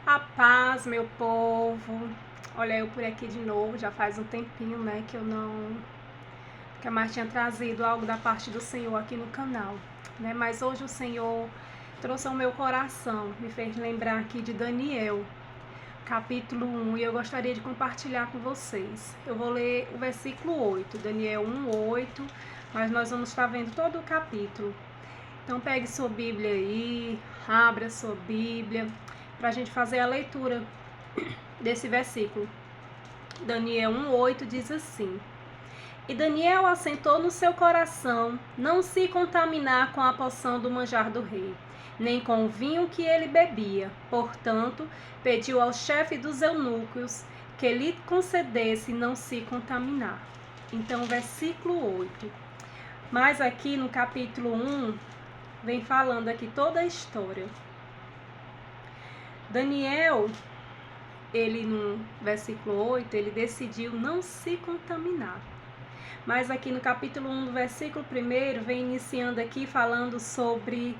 A paz, meu povo. Olha, eu por aqui de novo, já faz um tempinho, né, que eu não... que a Mar tinha trazido algo da parte do Senhor aqui no canal, né, mas hoje o Senhor trouxe ao meu coração, me fez lembrar aqui de Daniel, capítulo 1, e eu gostaria de compartilhar com vocês. Eu vou ler o versículo 8, Daniel 1:8, mas nós vamos estar vendo todo o capítulo. Então pegue sua Bíblia aí, abra sua Bíblia, para a gente fazer a leitura desse versículo. Daniel 1:8 diz assim: E Daniel assentou no seu coração não se contaminar com a poção do manjar do rei, nem com o vinho que ele bebia. Portanto, pediu ao chefe dos eunucos que lhe concedesse não se contaminar. Então, versículo 8. Mas aqui no capítulo 1, vem falando aqui toda a história. Daniel, ele no versículo 8, ele decidiu não se contaminar. Mas aqui no capítulo 1, do versículo 1, vem iniciando aqui falando sobre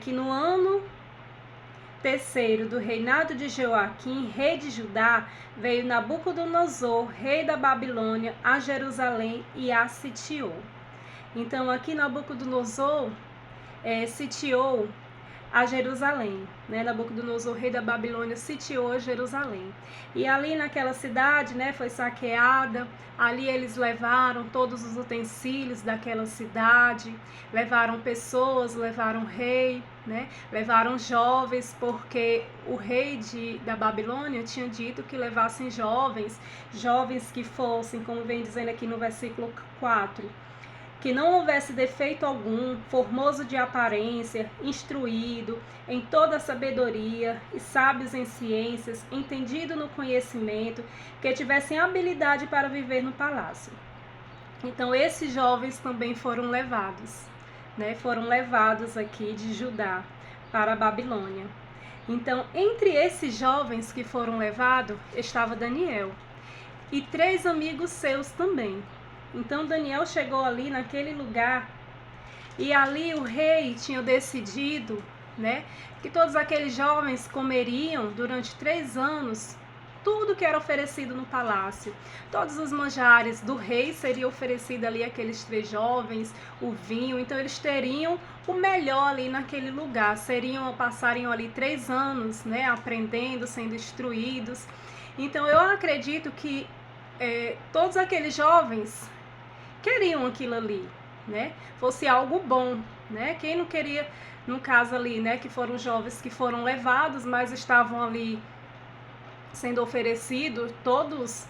que no ano terceiro do reinado de Joaquim, rei de Judá, veio Nabucodonosor, rei da Babilônia, a Jerusalém e a sitiou. Então aqui Nabucodonosor sitiou a Jerusalém, né? Nabucodonosor, rei da Babilônia, sitiou Jerusalém. E ali naquela cidade, né, foi saqueada. Ali eles levaram todos os utensílios daquela cidade, levaram pessoas, levaram rei, né? Levaram jovens, porque o rei da Babilônia tinha dito que levassem jovens que fossem, como vem dizendo aqui no versículo 4, que não houvesse defeito algum, formoso de aparência, instruído em toda a sabedoria e sábios em ciências, entendido no conhecimento, que tivessem habilidade para viver no palácio. Então esses jovens também foram levados, né? Foram levados aqui de Judá para a Babilônia. Então, entre esses jovens que foram levados, estava Daniel e 3 amigos seus também. Então Daniel chegou ali naquele lugar e ali o rei tinha decidido, né, que todos aqueles jovens comeriam durante 3 anos tudo que era oferecido no palácio. Todos os manjares do rei seriam oferecidos ali àqueles 3 jovens, o vinho. Então eles teriam o melhor ali naquele lugar, passariam ali 3 anos, né, aprendendo, sendo instruídos. Então eu acredito que todos aqueles jovens queriam aquilo ali, né? Fosse algo bom, né? Quem não queria, no caso ali, né? Que foram jovens que foram levados, mas estavam ali sendo oferecido todos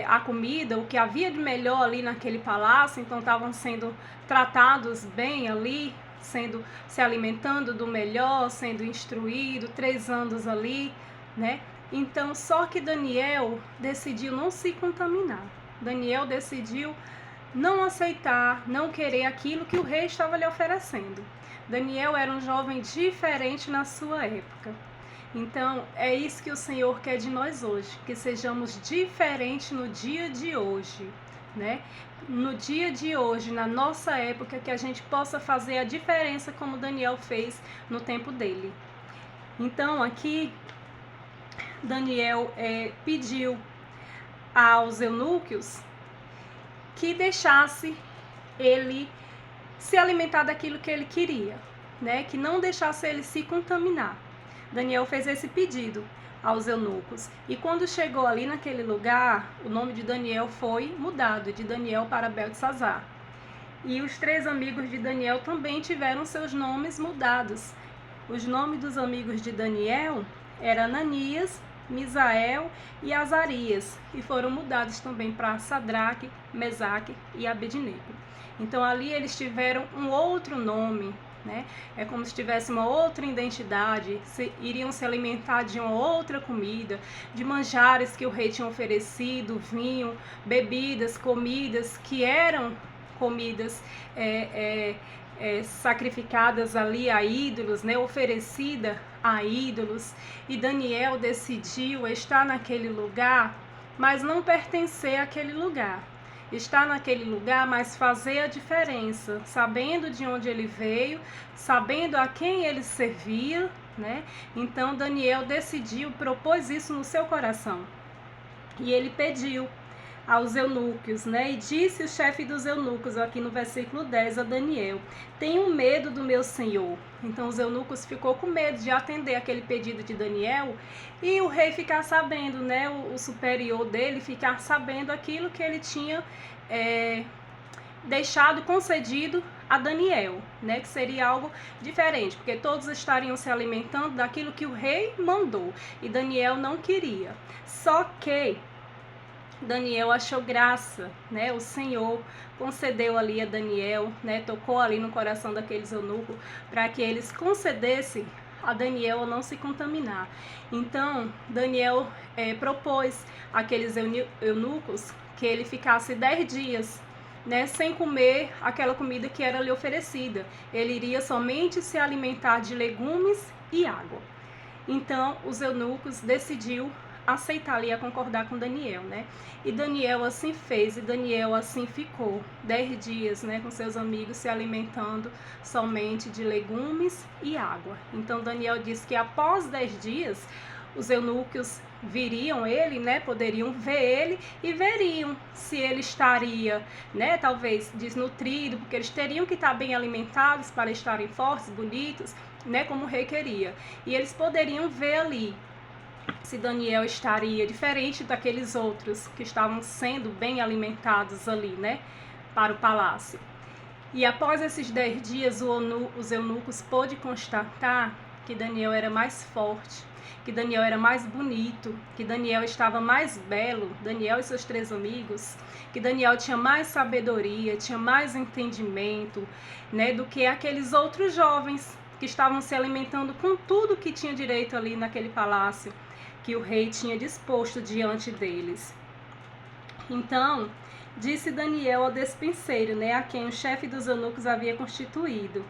a comida, o que havia de melhor ali naquele palácio, então estavam sendo tratados bem ali, se alimentando do melhor, sendo instruído, 3 anos ali, né? Então, só que Daniel decidiu não se contaminar. Daniel decidiu não aceitar, não querer aquilo que o rei estava lhe oferecendo. Daniel era um jovem diferente na sua época. Então, é isso que o Senhor quer de nós hoje, que sejamos diferentes no dia de hoje, né? No dia de hoje, na nossa época, que a gente possa fazer a diferença como Daniel fez no tempo dele. Então, aqui, Daniel pediu aos eunucos que deixasse ele se alimentar daquilo que ele queria, né? Que não deixasse ele se contaminar. Daniel fez esse pedido aos eunucos. E quando chegou ali naquele lugar, o nome de Daniel foi mudado, de Daniel para Beltesazar. E os 3 amigos de Daniel também tiveram seus nomes mudados. Os nomes dos amigos de Daniel eram Ananias, Misael e Azarias, e foram mudados também para Sadraque, Mesaque e Abednego. Então ali eles tiveram um outro nome, né? É como se tivesse uma outra identidade, iriam se alimentar de uma outra comida, de manjares que o rei tinha oferecido, vinho, bebidas, comidas que eram comidas sacrificadas ali a ídolos, né, oferecida a ídolos. E Daniel decidiu estar naquele lugar, mas não pertencer àquele lugar. Estar naquele lugar, mas fazer a diferença, sabendo de onde ele veio, sabendo a quem ele servia, né? Então Daniel decidiu, propôs isso no seu coração. E ele pediu aos eunucos, né? E disse o chefe dos eunucos, aqui no versículo 10, a Daniel: tenho medo do meu senhor. Então os eunucos ficou com medo de atender aquele pedido de Daniel e o rei ficar sabendo, né? O superior dele ficar sabendo aquilo que ele tinha deixado concedido a Daniel, né? Que seria algo diferente, porque todos estariam se alimentando daquilo que o rei mandou e Daniel não queria. Só que Daniel achou graça, né? O Senhor concedeu ali a Daniel, né? Tocou ali no coração daqueles eunucos para que eles concedessem a Daniel não se contaminar. Então, Daniel propôs àqueles eunucos que ele ficasse 10 dias, né, sem comer aquela comida que era lhe oferecida. Ele iria somente se alimentar de legumes e água. Então, os eunucos decidiu aceitar ali, a concordar com Daniel, né? E Daniel assim fez, e Daniel assim ficou 10 dias, né, com seus amigos, se alimentando somente de legumes e água. Então Daniel disse que após 10 dias, os eunucos viriam ele, né, poderiam ver ele e veriam se ele estaria, né, talvez desnutrido, porque eles teriam que estar bem alimentados para estarem fortes, bonitos, né, como o rei queria. E eles poderiam ver ali se Daniel estaria diferente daqueles outros que estavam sendo bem alimentados ali, né, para o palácio. E após esses 10 dias, os eunucos pôde constatar que Daniel era mais forte, que Daniel era mais bonito, que Daniel estava mais belo, Daniel e seus 3 amigos, que Daniel tinha mais sabedoria, tinha mais entendimento, né, do que aqueles outros jovens que estavam se alimentando com tudo que tinha direito ali naquele palácio que o rei tinha disposto diante deles. Então, disse Daniel ao despenseiro, né, a quem o chefe dos eunucos havia constituído,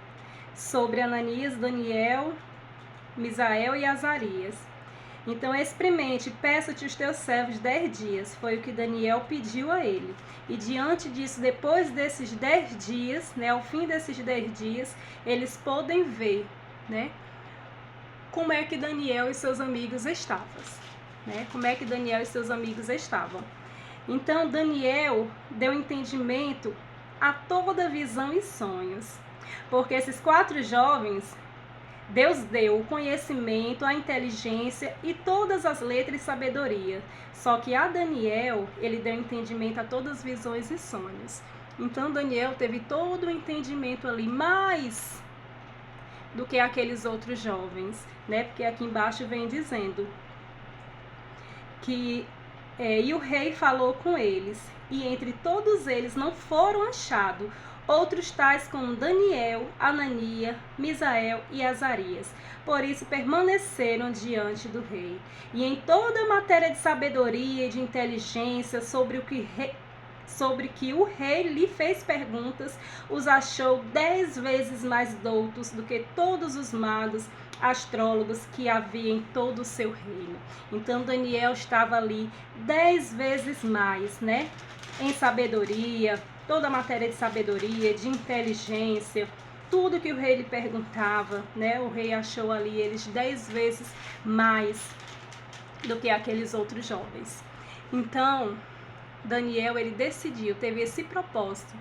sobre Ananias, Daniel, Misael e Azarias: então experimente, peço-te os teus servos 10 dias. Foi o que Daniel pediu a ele. E diante disso, depois desses 10 dias, né, ao fim desses 10 dias, eles podem ver, né, como é que Daniel e seus amigos estavam, né? Como é que Daniel e seus amigos estavam. Então Daniel deu entendimento a toda visão e sonhos, porque esses 4 jovens, Deus deu o conhecimento, a inteligência e todas as letras e sabedoria. Só que a Daniel, ele deu entendimento a todas as visões e sonhos. Então Daniel teve todo o entendimento ali, mais do que aqueles outros jovens, né? Porque aqui embaixo vem dizendo que e o rei falou com eles, e entre todos eles não foram achados outros tais como Daniel, Anania, Misael e Azarias. Por isso permaneceram diante do rei. E em toda a matéria de sabedoria e de inteligência sobre que o rei lhe fez perguntas, os achou 10 vezes mais doutos do que todos os magos, astrólogos que havia em todo o seu reino. Então Daniel estava ali 10 vezes mais, né, em sabedoria, toda a matéria de sabedoria, de inteligência, tudo que o rei lhe perguntava, né, o rei achou ali eles 10 vezes mais do que aqueles outros jovens. Então Daniel, ele decidiu, teve esse propósito,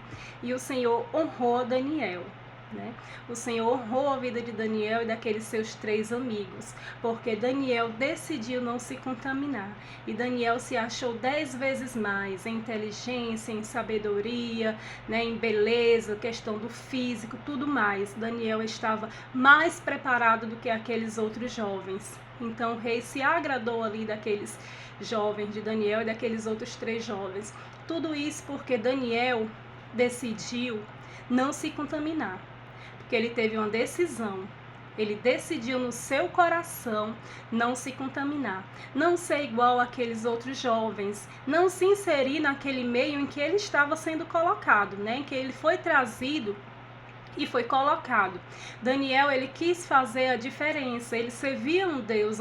e o Senhor honrou Daniel, né? O Senhor honrou a vida de Daniel e daqueles seus 3 amigos, porque Daniel decidiu não se contaminar, e Daniel se achou 10 vezes mais em inteligência, em sabedoria, né, em beleza, questão do físico, tudo mais. Daniel estava mais preparado do que aqueles outros jovens. Então o rei se agradou ali daqueles jovens de Daniel e daqueles outros 3 jovens. Tudo isso porque Daniel decidiu não se contaminar, porque ele teve uma decisão. Ele decidiu no seu coração não se contaminar, não ser igual àqueles outros jovens, não se inserir naquele meio em que ele estava sendo colocado, né? Em que ele foi trazido e foi colocado. Daniel, ele quis fazer a diferença, ele servia um Deus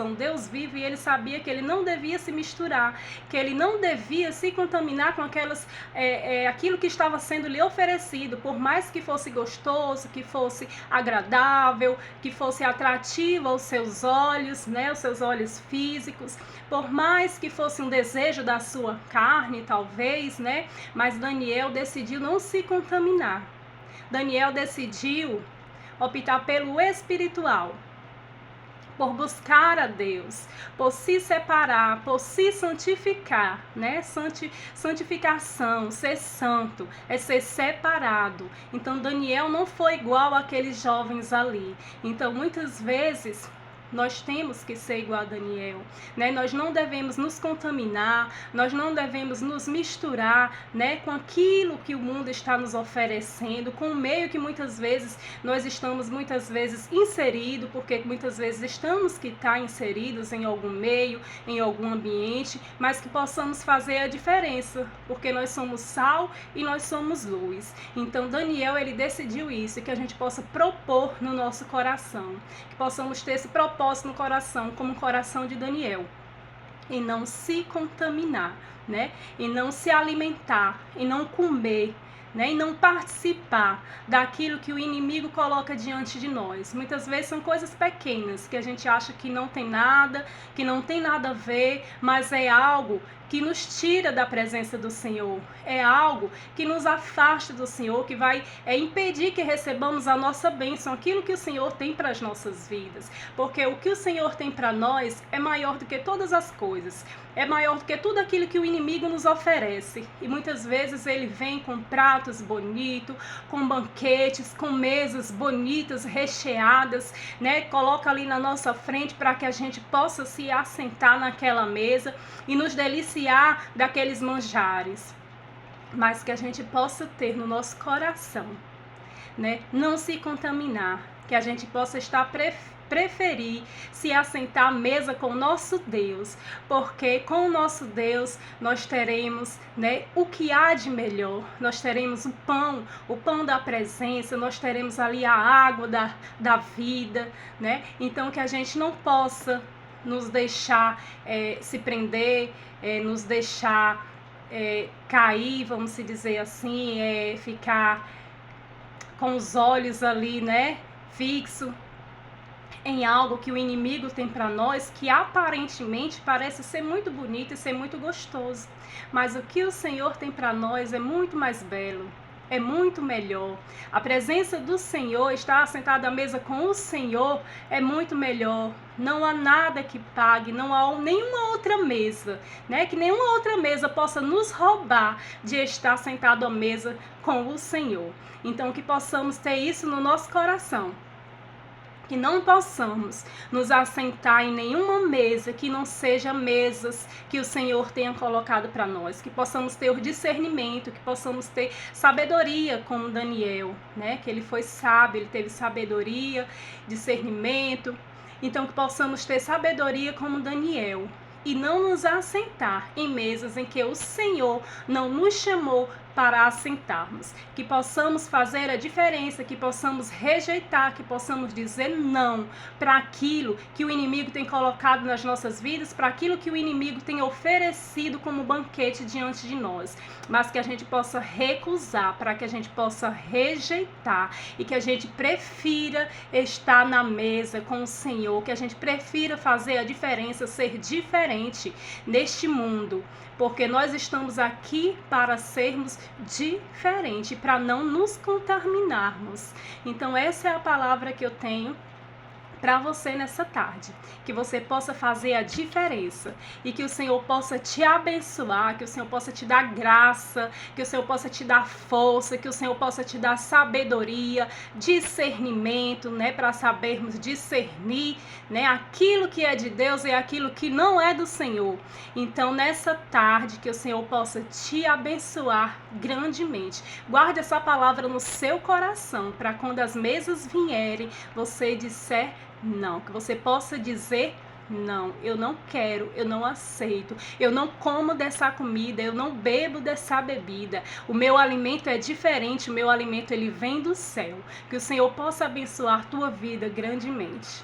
vivo, e ele sabia que ele não devia se misturar, que ele não devia se contaminar com aquilo que estava sendo lhe oferecido, por mais que fosse gostoso, que fosse agradável, que fosse atrativo aos seus olhos, né, os seus olhos físicos, por mais que fosse um desejo da sua carne, talvez, né, mas Daniel decidiu não se contaminar. Daniel decidiu optar pelo espiritual, por buscar a Deus, por se separar, por se santificar, né? Santificação, ser santo, é ser separado. Então Daniel não foi igual àqueles jovens ali. Então muitas vezes nós temos que ser igual a Daniel, né? Nós não devemos nos contaminar, nós não devemos nos misturar, né, com aquilo que o mundo está nos oferecendo, com o meio que muitas vezes nós estamos inseridos, porque muitas vezes estamos que estar inseridos em algum meio, em algum ambiente, mas que possamos fazer a diferença, porque nós somos sal e nós somos luz. Então Daniel, ele decidiu isso, que a gente possa propor no nosso coração, que possamos ter esse propósito no coração, como o coração de Daniel, e não se contaminar, né? E não se alimentar, e não comer, né? E não participar daquilo que o inimigo coloca diante de nós. Muitas vezes são coisas pequenas, que a gente acha que não tem nada a ver, mas é algo que nos tira da presença do Senhor, é algo que nos afasta do Senhor, que vai impedir que recebamos a nossa bênção, aquilo que o Senhor tem para as nossas vidas, porque o que o Senhor tem para nós é maior do que todas as coisas, é maior do que tudo aquilo que o inimigo nos oferece, e muitas vezes ele vem com pratos bonitos, com banquetes, com mesas bonitas, recheadas, né? Coloca ali na nossa frente para que a gente possa se assentar naquela mesa e nos deliciar daqueles manjares, mas que a gente possa ter no nosso coração, né, não se contaminar, que a gente possa preferir se assentar à mesa com o nosso Deus, porque com o nosso Deus nós teremos, né, o que há de melhor, nós teremos o pão da presença, nós teremos ali a água da vida, né? Então que a gente não possa nos deixar se prender, nos deixar cair, vamos se dizer assim, ficar com os olhos ali, né, fixo em algo que o inimigo tem para nós, que aparentemente parece ser muito bonito e ser muito gostoso, mas o que o Senhor tem para nós é muito mais belo, é muito melhor. A presença do Senhor, estar sentado à mesa com o Senhor, é muito melhor. Não há nada que pague, não há nenhuma outra mesa, né? Que nenhuma outra mesa possa nos roubar de estar sentado à mesa com o Senhor. Então, que possamos ter isso no nosso coração. Que não possamos nos assentar em nenhuma mesa que não seja mesas que o Senhor tenha colocado para nós, que possamos ter o discernimento, que possamos ter sabedoria como Daniel, né? Que ele foi sábio, ele teve sabedoria, discernimento, então que possamos ter sabedoria como Daniel e não nos assentar em mesas em que o Senhor não nos chamou para assentarmos, que possamos fazer a diferença, que possamos rejeitar, que possamos dizer não para aquilo que o inimigo tem colocado nas nossas vidas, para aquilo que o inimigo tem oferecido como banquete diante de nós, mas que a gente possa recusar, para que a gente possa rejeitar e que a gente prefira estar na mesa com o Senhor, que a gente prefira fazer a diferença, ser diferente neste mundo, porque nós estamos aqui para sermos diferentes, para não nos contaminarmos. Então essa é a palavra que eu tenho para você nessa tarde, que você possa fazer a diferença e que o Senhor possa te abençoar, que o Senhor possa te dar graça, que o Senhor possa te dar força, que o Senhor possa te dar sabedoria, discernimento, né, para sabermos discernir, né, aquilo que é de Deus e aquilo que não é do Senhor. Então nessa tarde que o Senhor possa te abençoar grandemente. Guarde essa palavra no seu coração, para quando as mesas vierem, você disser não, que você possa dizer Não, eu não quero, eu não aceito, eu não como dessa comida, eu não bebo dessa bebida. O meu alimento é diferente, o meu alimento ele vem do céu. Que o Senhor possa abençoar tua vida grandemente.